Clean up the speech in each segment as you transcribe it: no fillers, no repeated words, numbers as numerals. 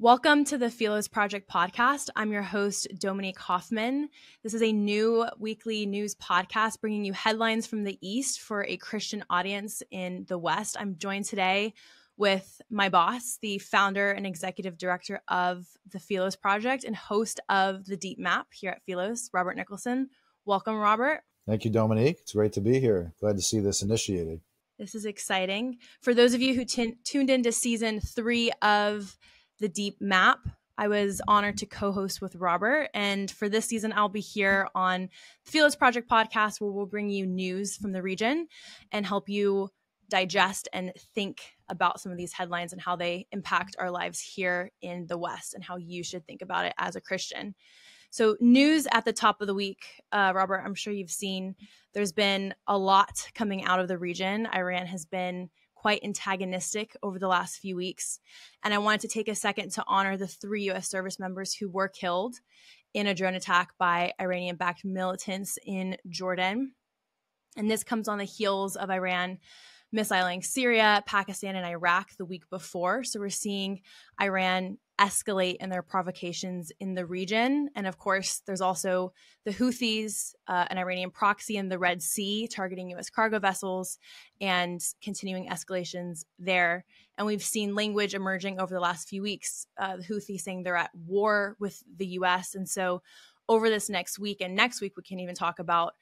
Welcome to the Philos Project podcast. I'm your host, Dominique Hoffman. This is a new weekly news podcast bringing you headlines from the East for a Christian audience in the West. I'm joined today with my boss, the founder and executive director of the Philos Project and host of The Deep Map here at Philos, Robert Nicholson. Welcome, Robert. Thank you, Dominique. It's great to be here. Glad to see this initiated. This is exciting. For those of you who tuned into season 3 of The Deep Map, I was honored to co-host with Robert. And for this season, I'll be here on the Philos Project podcast, where we'll bring you news from the region and help you digest and think about some of these headlines and how they impact our lives here in the West and how you should think about it as a Christian. So news at the top of the week, Robert, I'm sure you've seen there's been a lot coming out of the region. Iran has been quite antagonistic over the last few weeks. And I wanted to take a second to honor the 3 U.S. service members who were killed in a drone attack by Iranian-backed militants in Jordan. And this comes on the heels of Iran missiling Syria, Pakistan, and Iraq the week before. So we're seeing Iran escalate in their provocations in the region. And of course, there's also the Houthis, an Iranian proxy in the Red Sea, targeting U.S. cargo vessels and continuing escalations there. And we've seen language emerging over the last few weeks, the Houthis saying they're at war with the U.S. And so over this next week and next week, we can even talk about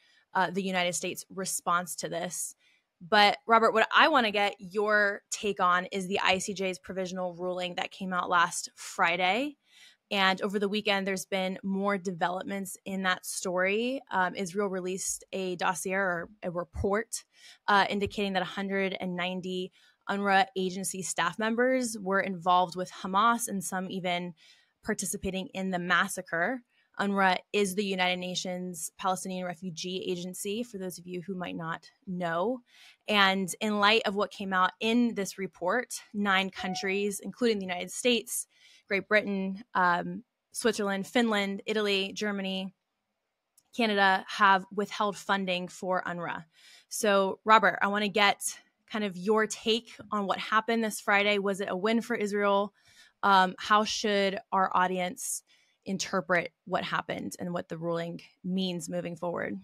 the United States' response to this. But Robert, what I want to get your take on is the ICJ's provisional ruling that came out last Friday. And over the weekend, there's been more developments in that story. Israel released a dossier or a report indicating that 190 UNRWA agency staff members were involved with Hamas and some even participating in the massacre. UNRWA is the United Nations Palestinian Refugee Agency, for those of you who might not know. And in light of what came out in this report, 9 countries, including the United States, Great Britain, Switzerland, Finland, Italy, Germany, Canada, have withheld funding for UNRWA. So, Robert, I want to get kind of your take on what happened this Friday. Was it a win for Israel? How should our audience interpret what happened and what the ruling means moving forward?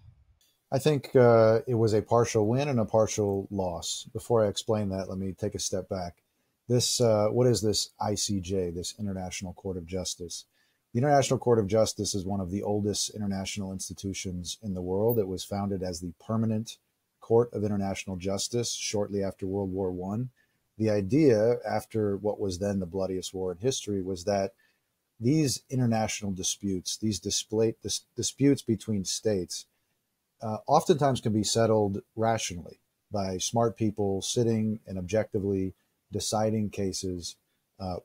I think it was a partial win and a partial loss. Before I explain that, let me take a step back. This, what is this ICJ, this International Court of Justice? The International Court of Justice is one of the oldest international institutions in the world. It was founded as the Permanent Court of International Justice shortly after World War I. The idea, after what was then the bloodiest war in history, was that these international disputes, these disputes between states, oftentimes can be settled rationally by smart people sitting and objectively deciding cases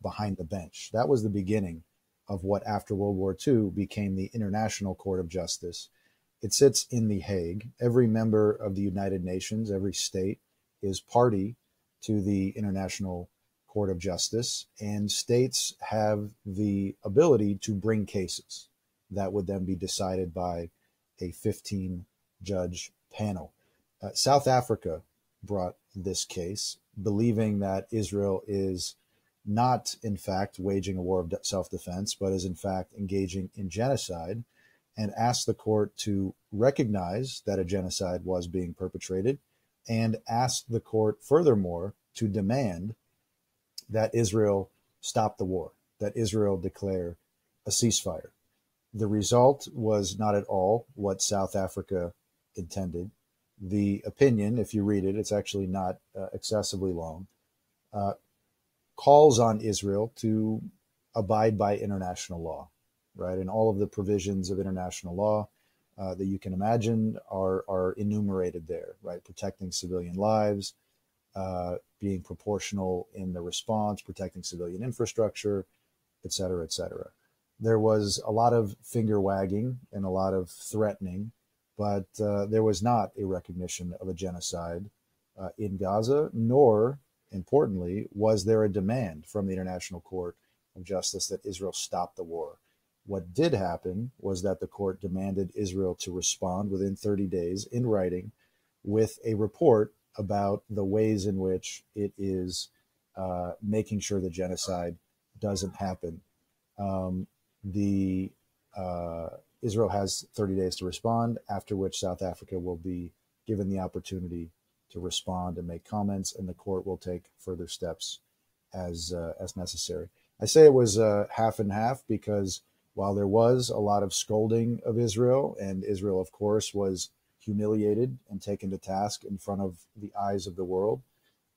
behind the bench. That was the beginning of what after World War II became the International Court of Justice. It sits in The Hague. Every member of the United Nations, every state, is party to the International Court of Justice, and states have the ability to bring cases that would then be decided by a 15-judge panel. South Africa brought this case, believing that Israel is not, in fact, waging a war of self-defense, but is, in fact, engaging in genocide, and asked the court to recognize that a genocide was being perpetrated, and asked the court, furthermore, to demand that Israel stop the war, that Israel declare a ceasefire. The result was not at all what South Africa intended. The opinion, if you read it, it's actually not excessively long, calls on Israel to abide by international law, right? And all of the provisions of international law that you can imagine are enumerated there, right? Protecting civilian lives, being proportional in the response, protecting civilian infrastructure, et cetera, et cetera. There was a lot of finger wagging and a lot of threatening, but there was not a recognition of a genocide in Gaza, nor, importantly, was there a demand from the International Court of Justice that Israel stop the war. What did happen was that the court demanded Israel to respond within 30 days in writing with a report about the ways in which it is making sure the genocide doesn't happen, the Israel has 30 days to respond, after which South Africa will be given the opportunity to respond and make comments, and the court will take further steps as necessary. I say it was half and half because while there was a lot of scolding of Israel, and Israel, of course, was humiliated and taken to task in front of the eyes of the world,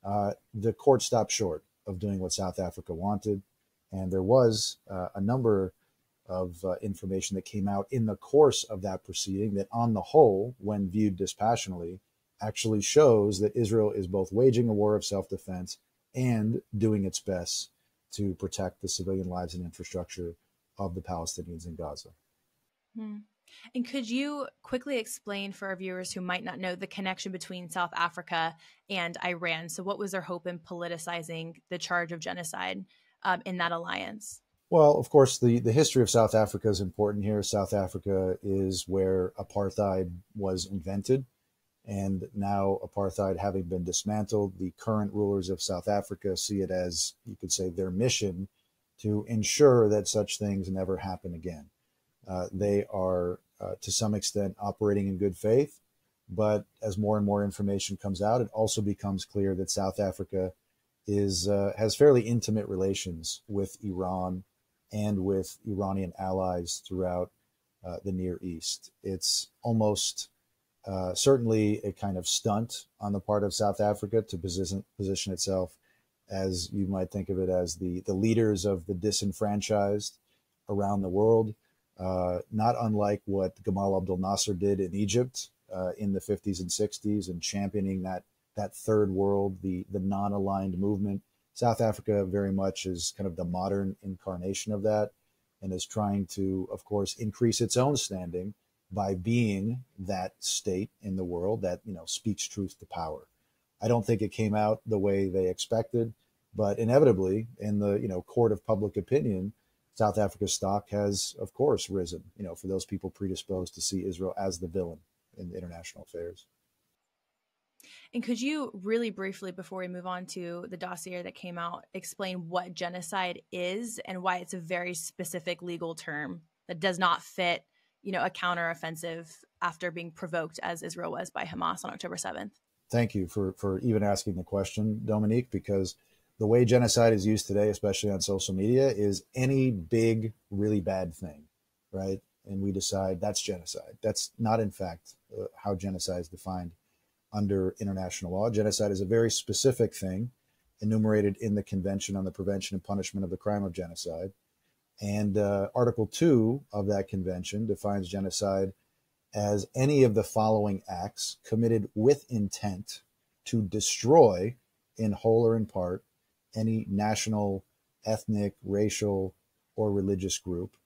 the court stopped short of doing what South Africa wanted. And there was a number of information that came out in the course of that proceeding that, on the whole, when viewed dispassionately, actually shows that Israel is both waging a war of self-defense and doing its best to protect the civilian lives and infrastructure of the Palestinians in Gaza. Hmm. And could you quickly explain for our viewers who might not know the connection between South Africa and Iran? So what was their hope in politicizing the charge of genocide in that alliance? Well, of course, the history of South Africa is important here. South Africa is where apartheid was invented. And now, apartheid having been dismantled, the current rulers of South Africa see it as, you could say, their mission to ensure that such things never happen again. They are, to some extent, operating in good faith. But as more and more information comes out, it also becomes clear that South Africa has fairly intimate relations with Iran and with Iranian allies throughout the Near East. It's almost certainly a kind of stunt on the part of South Africa to position itself as, you might think of it, as the leaders of the disenfranchised around the world, not unlike what Gamal Abdel Nasser did in Egypt in the 50s and 60s, and championing that third world, the non-aligned movement. South Africa very much is kind of the modern incarnation of that, and is trying to, of course, increase its own standing by being that state in the world that, speaks truth to power. I don't think it came out the way they expected, but inevitably, in the court of public opinion, South Africa's stock has, of course, risen. For those people predisposed to see Israel as the villain in international affairs. And could you really briefly, before we move on to the dossier that came out, explain what genocide is and why it's a very specific legal term that does not fit, a counteroffensive after being provoked as Israel was by Hamas on October 7th? Thank you for even asking the question, Dominique, because the way genocide is used today, especially on social media, is any big, really bad thing, right? And we decide that's genocide. That's not, in fact, how genocide is defined under international law. Genocide is a very specific thing enumerated in the Convention on the Prevention and Punishment of the Crime of Genocide. And Article 2 of that convention defines genocide as any of the following acts committed with intent to destroy, in whole or in part, any national, ethnic, racial, or religious group,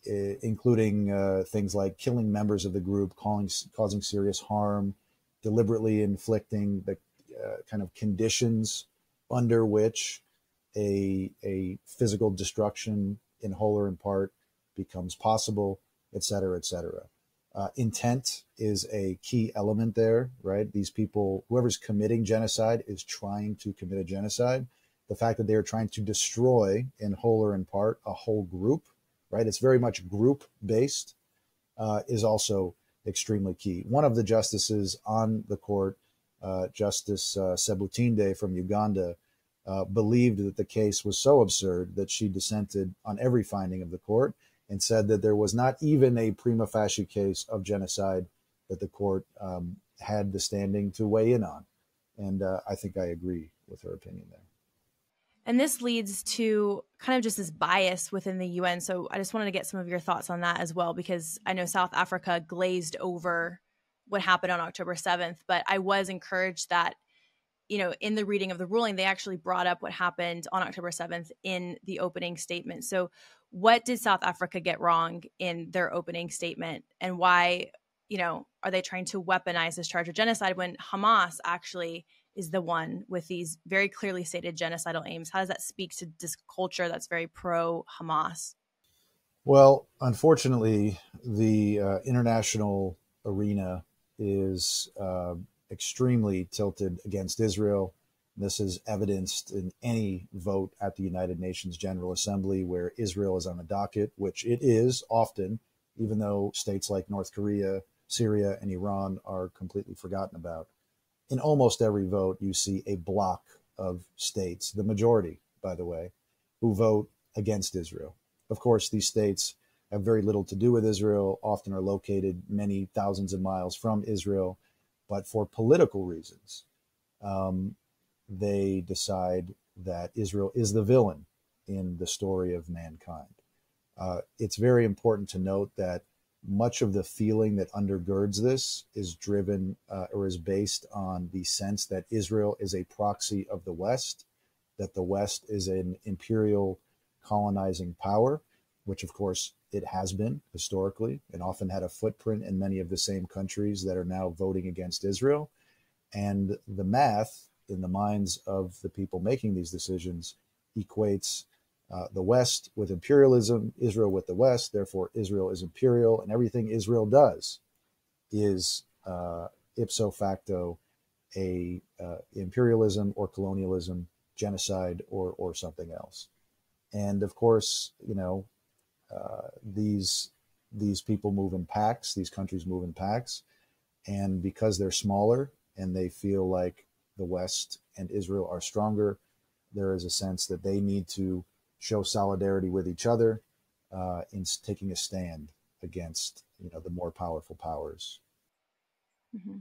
including things like killing members of the group, causing serious harm, deliberately inflicting the kind of conditions under which a physical destruction in whole or in part becomes possible, et cetera, et cetera. Intent is a key element there, right? These people, whoever's committing genocide is trying to commit a genocide. The fact that they are trying to destroy in whole or in part a whole group, right? It's very much group based, is also extremely key. One of the justices on the court, Justice Sebutinde from Uganda, believed that the case was so absurd that she dissented on every finding of the court and said that there was not even a prima facie case of genocide that the court had the standing to weigh in on. And I think I agree with her opinion there. And this leads to kind of just this bias within the UN. So I just wanted to get some of your thoughts on that as well, because I know South Africa glazed over what happened on October 7th, but I was encouraged that, in the reading of the ruling, they actually brought up what happened on October 7th in the opening statement. So what did South Africa get wrong in their opening statement, and why, are they trying to weaponize this charge of genocide when Hamas actually is the one with these very clearly stated genocidal aims? How does that speak to this culture that's very pro-Hamas? Well, unfortunately, the international arena is extremely tilted against Israel. This is evidenced in any vote at the United Nations General Assembly where Israel is on the docket, which it is often, even though states like North Korea, Syria, and Iran are completely forgotten about. In almost every vote, you see a block of states, the majority, by the way, who vote against Israel. Of course, these states have very little to do with Israel, often are located many thousands of miles from Israel, but for political reasons, they decide that Israel is the villain in the story of mankind. It's very important to note that much of the feeling that undergirds this is driven or is based on the sense that Israel is a proxy of the West, that the West is an imperial colonizing power, which of course it has been historically and often had a footprint in many of the same countries that are now voting against Israel. And the math in the minds of the people making these decisions equates the West with imperialism, Israel with the West, therefore Israel is imperial, and everything Israel does is ipso facto a imperialism or colonialism, genocide, or something else. And of course, these people move in packs, these countries move in packs, and because they're smaller and they feel like the West and Israel are stronger, there is a sense that they need to show solidarity with each other in taking a stand against the more powerful powers. Mm-hmm.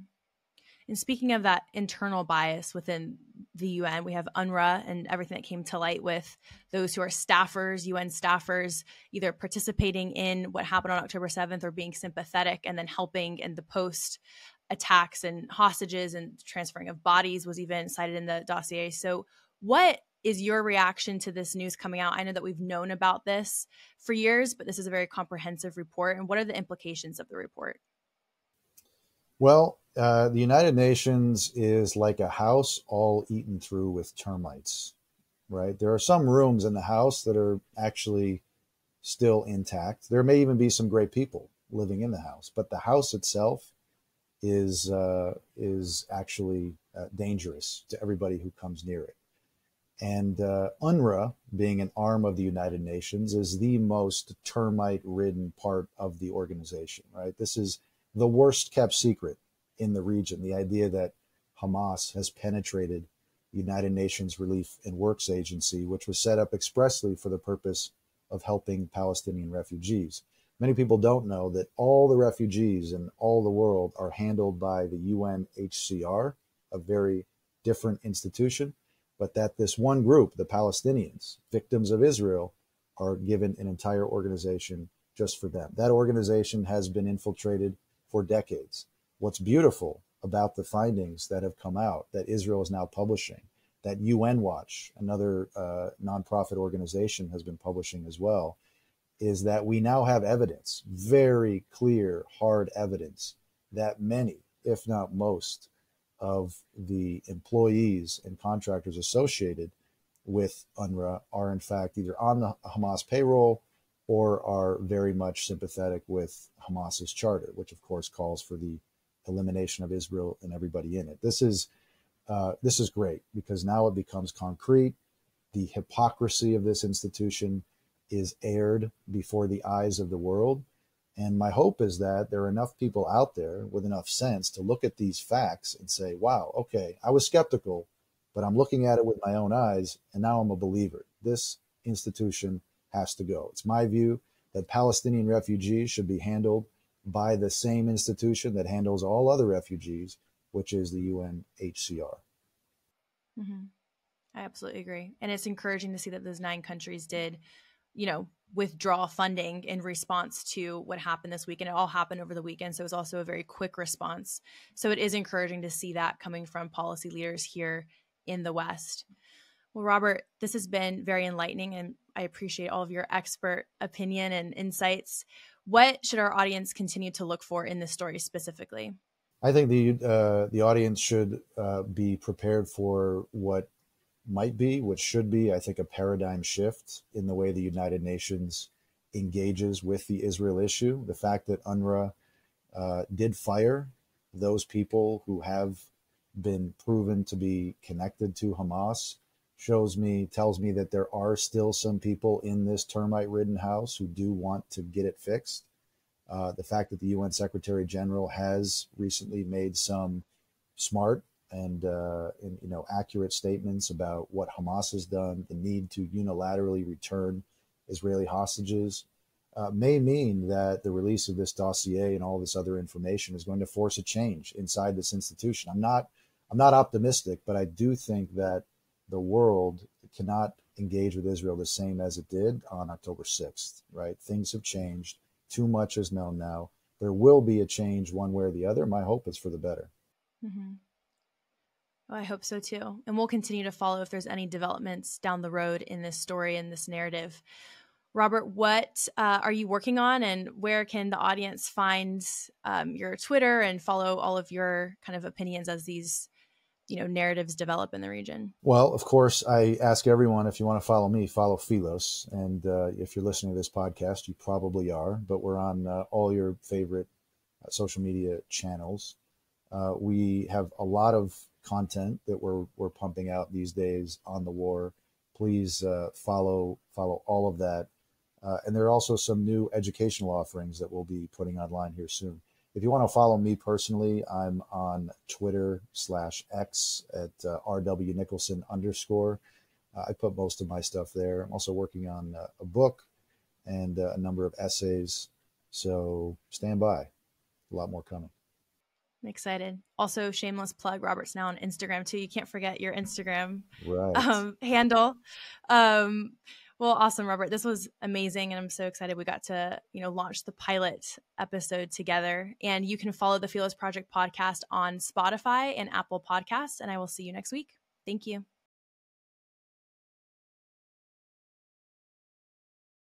And speaking of that internal bias within the UN, we have UNRWA and everything that came to light with those who are staffers, UN staffers, either participating in what happened on October 7th or being sympathetic and then helping in the post attacks and hostages and transferring of bodies was even cited in the dossier. So what is your reaction to this news coming out? I know that we've known about this for years, but this is a very comprehensive report. And what are the implications of the report? Well, the United Nations is like a house all eaten through with termites, right? There are some rooms in the house that are actually still intact. There may even be some great people living in the house, but the house itself is actually dangerous to everybody who comes near it. And UNRWA, being an arm of the United Nations, is the most termite-ridden part of the organization, right? This is the worst kept secret in the region, the idea that Hamas has penetrated the United Nations Relief and Works Agency, which was set up expressly for the purpose of helping Palestinian refugees. Many people don't know that all the refugees in all the world are handled by the UNHCR, a very different institution, but that this one group, the Palestinians, victims of Israel, are given an entire organization just for them. That organization has been infiltrated for decades. What's beautiful about the findings that have come out that Israel is now publishing, that UN Watch, another nonprofit organization, has been publishing as well, is that we now have evidence, very clear, hard evidence, that many, if not most, of the employees and contractors associated with UNRWA are in fact either on the Hamas payroll or are very much sympathetic with Hamas's charter, which of course calls for the elimination of Israel and everybody in it. This is great because now it becomes concrete. The hypocrisy of this institution is aired before the eyes of the world. And my hope is that there are enough people out there with enough sense to look at these facts and say, wow, okay, I was skeptical, but I'm looking at it with my own eyes, and now I'm a believer. This institution has to go. It's my view that Palestinian refugees should be handled by the same institution that handles all other refugees, which is the UNHCR. Mm-hmm. I absolutely agree. And it's encouraging to see that those 9 countries did, withdraw funding in response to what happened this week. And it all happened over the weekend. So it was also a very quick response. So it is encouraging to see that coming from policy leaders here in the West. Well, Robert, this has been very enlightening, and I appreciate all of your expert opinion and insights. What should our audience continue to look for in this story specifically? I think the audience should be prepared for what might be, what should be, I think, a paradigm shift in the way the United Nations engages with the Israel issue. The fact that UNRWA did fire those people who have been proven to be connected to Hamas tells me that there are still some people in this termite-ridden house who do want to get it fixed. The fact that the UN Secretary General has recently made some smart and accurate statements about what Hamas has done, the need to unilaterally return Israeli hostages, may mean that the release of this dossier and all this other information is going to force a change inside this institution. I'm not optimistic, but I do think that the world cannot engage with Israel the same as it did on October 6th, right? Things have changed. Too much is known now. There will be a change one way or the other. My hope is for the better. Mm-hmm. Well, I hope so too. And we'll continue to follow if there's any developments down the road in this story and this narrative. Robert, what are you working on, and where can the audience find your Twitter and follow all of your kind of opinions as these narratives develop in the region? Well, of course, I ask everyone, if you want to follow me, follow Philos. And if you're listening to this podcast, you probably are, but we're on all your favorite social media channels. We have a lot of content that we're pumping out these days on the war. Please follow all of that. And there are also some new educational offerings that we'll be putting online here soon. If you want to follow me personally, I'm on Twitter/X at RW_Nicholson_. I put most of my stuff there. I'm also working on a book and a number of essays. So stand by. A lot more coming. I'm excited. Also, shameless plug, Robert's now on Instagram too. You can't forget your Instagram handle. Well, awesome, Robert. This was amazing, and I'm so excited we got to, launch the pilot episode together. And you can follow the Philos Project podcast on Spotify and Apple Podcasts, and I will see you next week. Thank you.